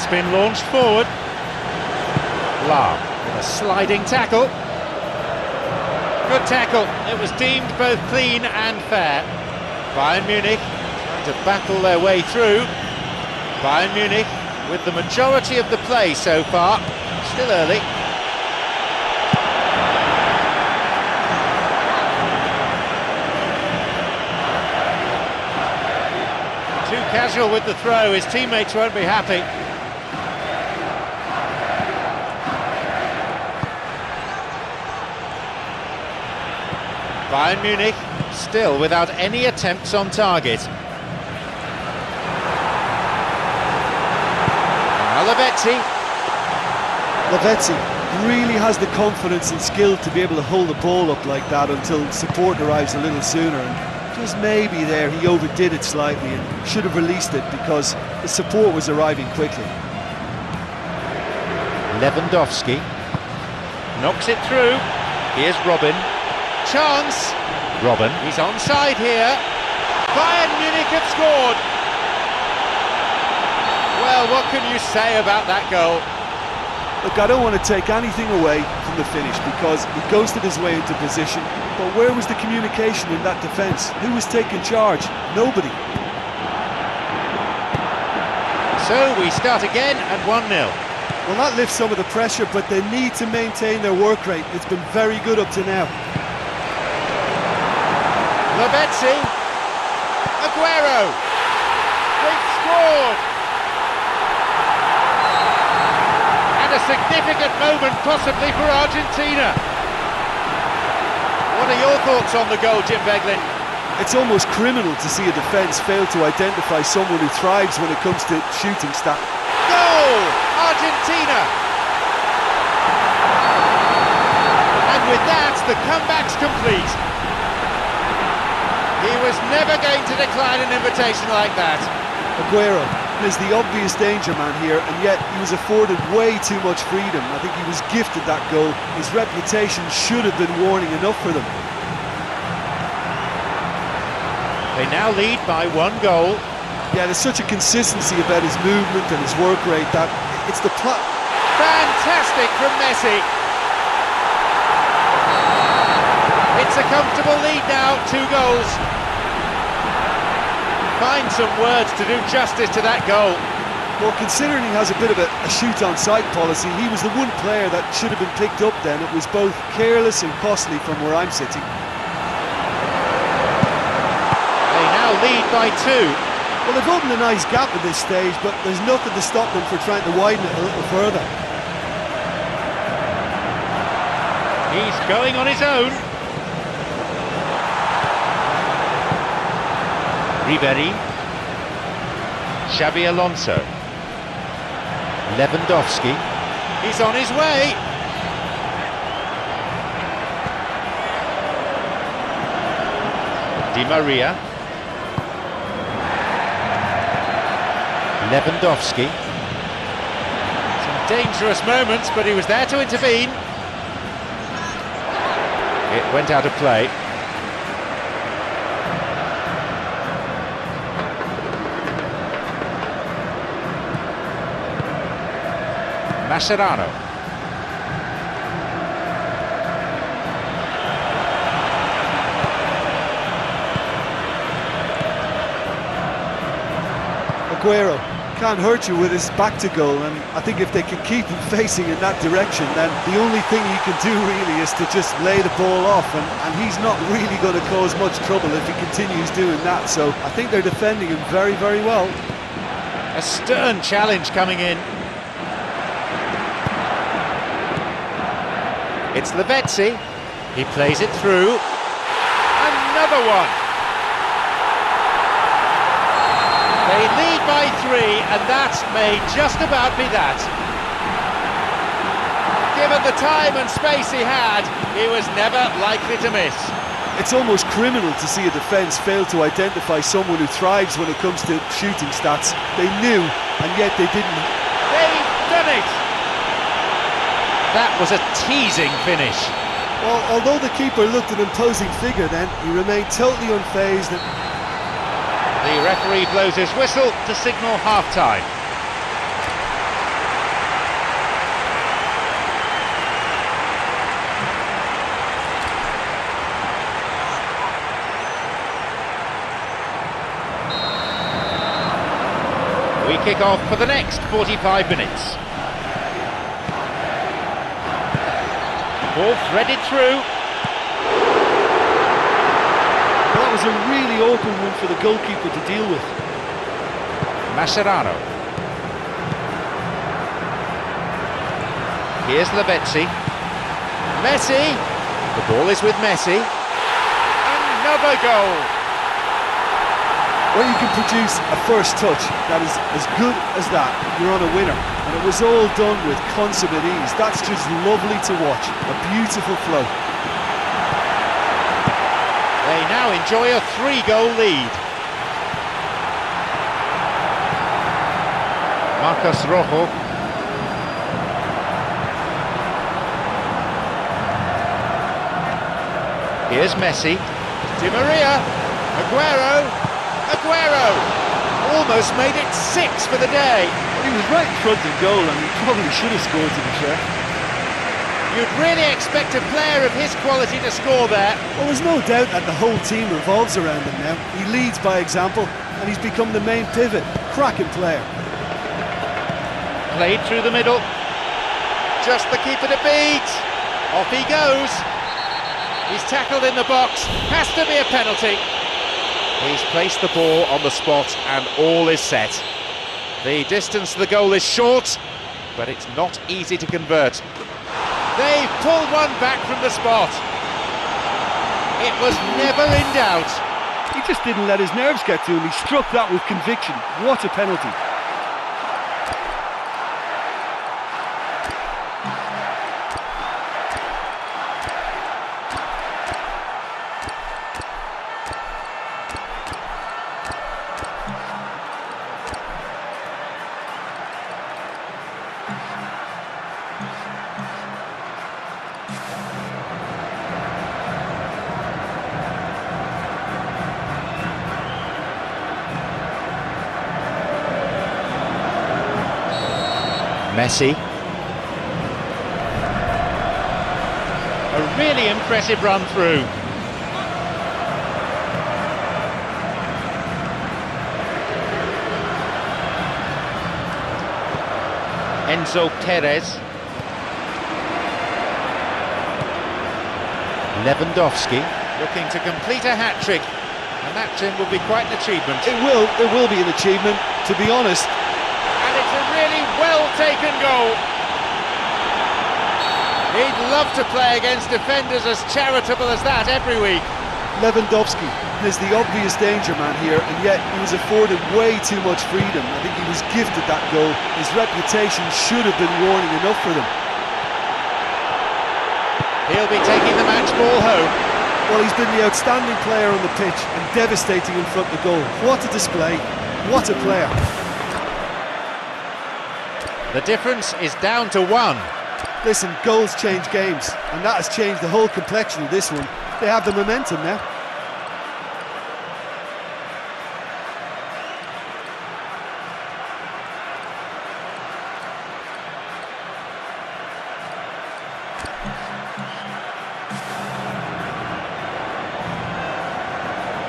It's been launched forward. Lahm with a sliding tackle. Good tackle. It was deemed both clean and fair. Bayern Munich trying to battle their way through. Bayern Munich with the majority of the play so far. Still early. Too casual with the throw. His teammates won't be happy. Bayern Munich still without any attempts on target. Now Lavezzi. Lavezzi really has the confidence and skill to be able to hold the ball up like that until support arrives a little sooner. And just maybe there he overdid it slightly and should have released it because the support was arriving quickly. Lewandowski knocks it through. Here's Robin. Chance. Robin. He's onside here. Bayern Munich have scored. Well, what can you say about that goal? Look, I don't want to take anything away from the finish because he ghosted his way into position, but where was the communication in that defence? Who was taking charge? Nobody. So we start again at 1-0. Well, that lifts some of the pressure, but they need to maintain their work rate. It's been very good up to now. Lavezzi. Aguero. They've scored. A significant moment possibly for Argentina. What are your thoughts on the goal, Jim Beglin? It's almost criminal to see a defence fail to identify someone who thrives when it comes to shooting stat. Goal! Argentina! And with that, the comeback's complete. He was never going to decline an invitation like that. Aguero is the obvious danger man here, and yet he was afforded way too much freedom. I think he was gifted that goal. His reputation should have been warning enough for them. They now lead by 1 goal. Yeah, there's such a consistency about his movement and his work rate that it's the plot. Fantastic from Messi. It's a comfortable lead now, 2 goals. Find some words to do justice to that goal. Well, considering he has a bit of a shoot-on-sight policy, he was the one player that should have been picked up then. It was both careless and costly from where I'm sitting. They now lead by 2. Well, they've opened a nice gap at this stage, but there's nothing to stop them from trying to widen it a little further. He's going on his own. Ribery, Xabi Alonso, Lewandowski, he's on his way. Di Maria, Lewandowski. Some dangerous moments, but he was there to intervene. It went out of play. Mascherano. Aguero can't hurt you with his back to goal, and I think if they can keep him facing in that direction, then the only thing he can do really is to just lay the ball off, and he's not really going to cause much trouble if he continues doing that. So I think they're defending him very, very well. A stern challenge coming in. It's Lavezzi. He plays it through. Another one. They lead by 3, and that may just about be that. Given the time and space he had, he was never likely to miss. It's almost criminal to see a defence fail to identify someone who thrives when it comes to shooting stats. They knew, and yet they didn't. They've done it! That was a teasing finish. Well, although the keeper looked an imposing figure then, he remained totally unfazed. The referee blows his whistle to signal half-time. kick-off for the next 45 minutes. Ball threaded through. That was a really awkward one for the goalkeeper to deal with. Mascherano. Here's Lavezzi. Messi. The ball is with Messi. Another goal. When you can produce a first touch that is as good as that, you're on a winner. And it was all done with consummate ease. That's just lovely to watch. A beautiful flow. They now enjoy a 3-goal lead. Marcos Rojo. Here's Messi. Di Maria. Aguero! Almost made it 6 for the day. He was right in front of goal and he probably should have scored, to be fair. You'd really expect a player of his quality to score there. Well, there's no doubt that the whole team revolves around him now. He leads by example and he's become the main pivot. Cracking player. Played through the middle. Just the keeper to beat. Off he goes. He's tackled in the box. Has to be a penalty. He's placed the ball on the spot and all is set. The distance to the goal is short, but it's not easy to convert. They've pulled one back from the spot. It was never in doubt. He just didn't let his nerves get to him. He struck that with conviction. What a penalty. Messi. A really impressive run through. Enzo Perez. Lewandowski looking to complete a hat-trick, and that, Jim, will be quite an achievement. It will be an achievement, to be honest. And it's a really well-taken goal. He'd love to play against defenders as charitable as that every week. Lewandowski is the obvious danger man here, and yet he was afforded way too much freedom. I think he was gifted that goal. His reputation should have been warning enough for them. He'll be taking the match ball home. Well, he's been the outstanding player on the pitch and devastating in front of the goal. What a display, what a player. The difference is down to 1. Listen, goals change games, and that has changed the whole complexion of this one. They have the momentum now.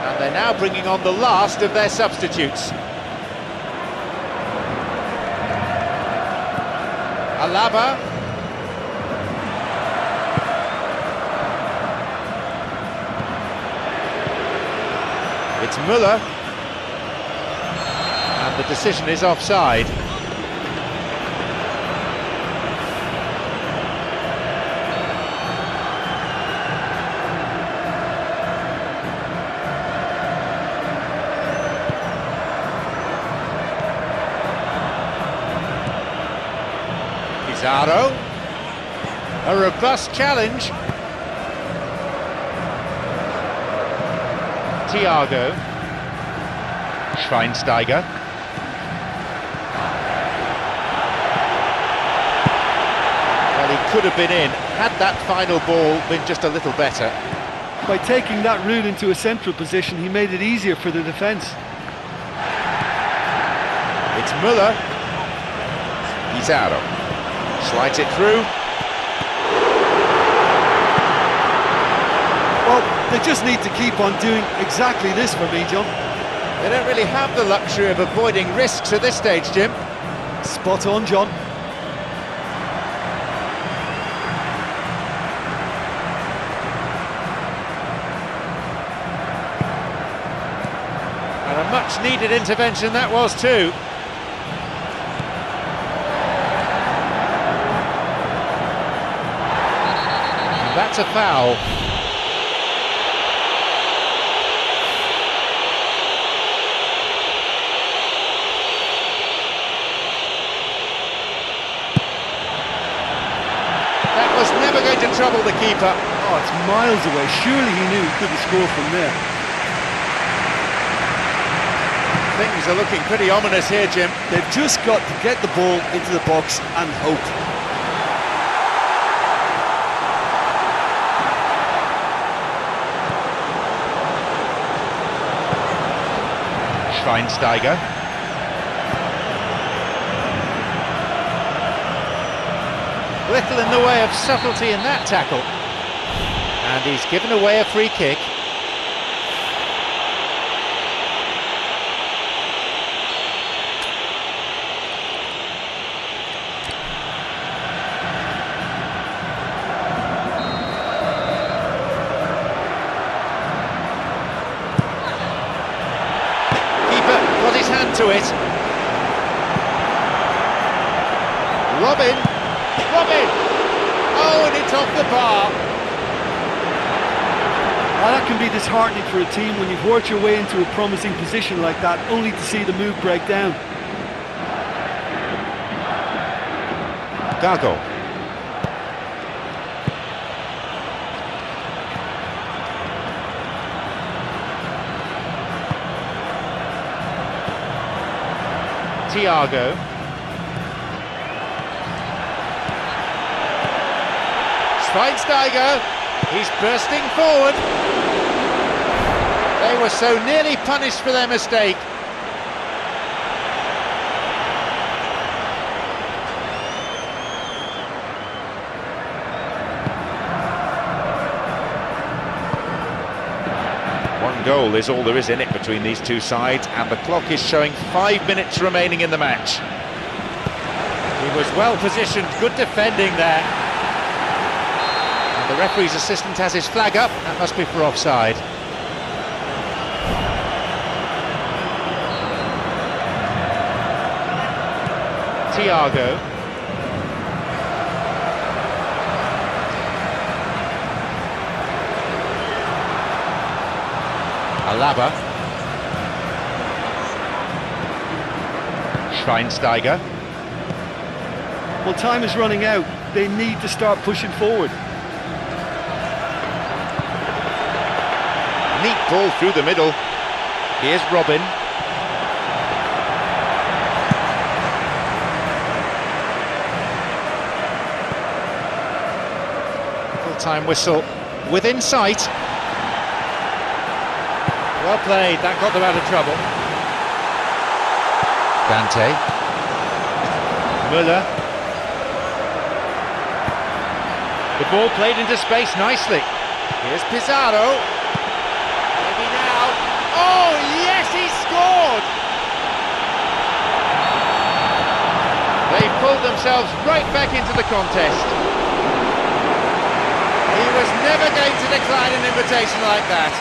And they're now bringing on the last of their substitutes. Alaba. It's Müller. And the decision is offside. Pizarro, a robust challenge. Thiago, Schweinsteiger. Well, he could have been in, had that final ball been just a little better. By taking that route into a central position, he made it easier for the defence. It's Müller. Pizarro slides it through. Well, they just need to keep on doing exactly this for me, John. They don't really have the luxury of avoiding risks at this stage, Jim. Spot on, John. And a much-needed intervention that was too. And that's a foul. That was never going to trouble the keeper. Oh, it's miles away. Surely he knew he couldn't score from there. Things are looking pretty ominous here, Jim. They've just got to get the ball into the box and hope. Schweinsteiger. Little in the way of subtlety in that tackle. And he's given away a free kick. Keeper got his hand to it. Robin. Oh, and it's off the bar. Well, that can be disheartening for a team when you've worked your way into a promising position like that, only to see the move break down. Gago. Thiago. Schweinsteiger, he's bursting forward. They were so nearly punished for their mistake. One goal is all there is in it between these two sides, and the clock is showing 5 minutes remaining in the match. He was well positioned, good defending there. The referee's assistant has his flag up, that must be for offside. Thiago. Alaba. Schweinsteiger. Well, time is running out. They need to start pushing forward. Neat ball through the middle. Here's Robin. Full-time whistle within sight. Well played, that got them out of trouble. Dante. Müller. The ball played into space nicely. Here's Pizarro. Maybe now. Oh, yes, he scored! They pulled themselves right back into the contest. He was never going to decline an invitation like that.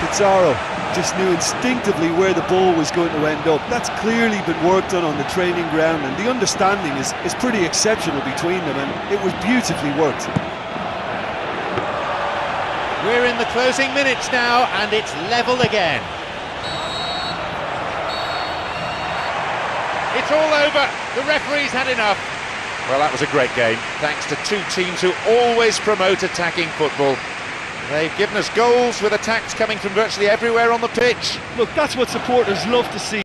Pizarro just knew instinctively where the ball was going to end up. That's clearly been worked on the training ground, and the understanding is pretty exceptional between them, and it was beautifully worked. We're in the closing minutes now, and it's level again. It's all over. The referee's had enough. Well, that was a great game, thanks to two teams who always promote attacking football. They've given us goals with attacks coming from virtually everywhere on the pitch. Look, that's what supporters love to see.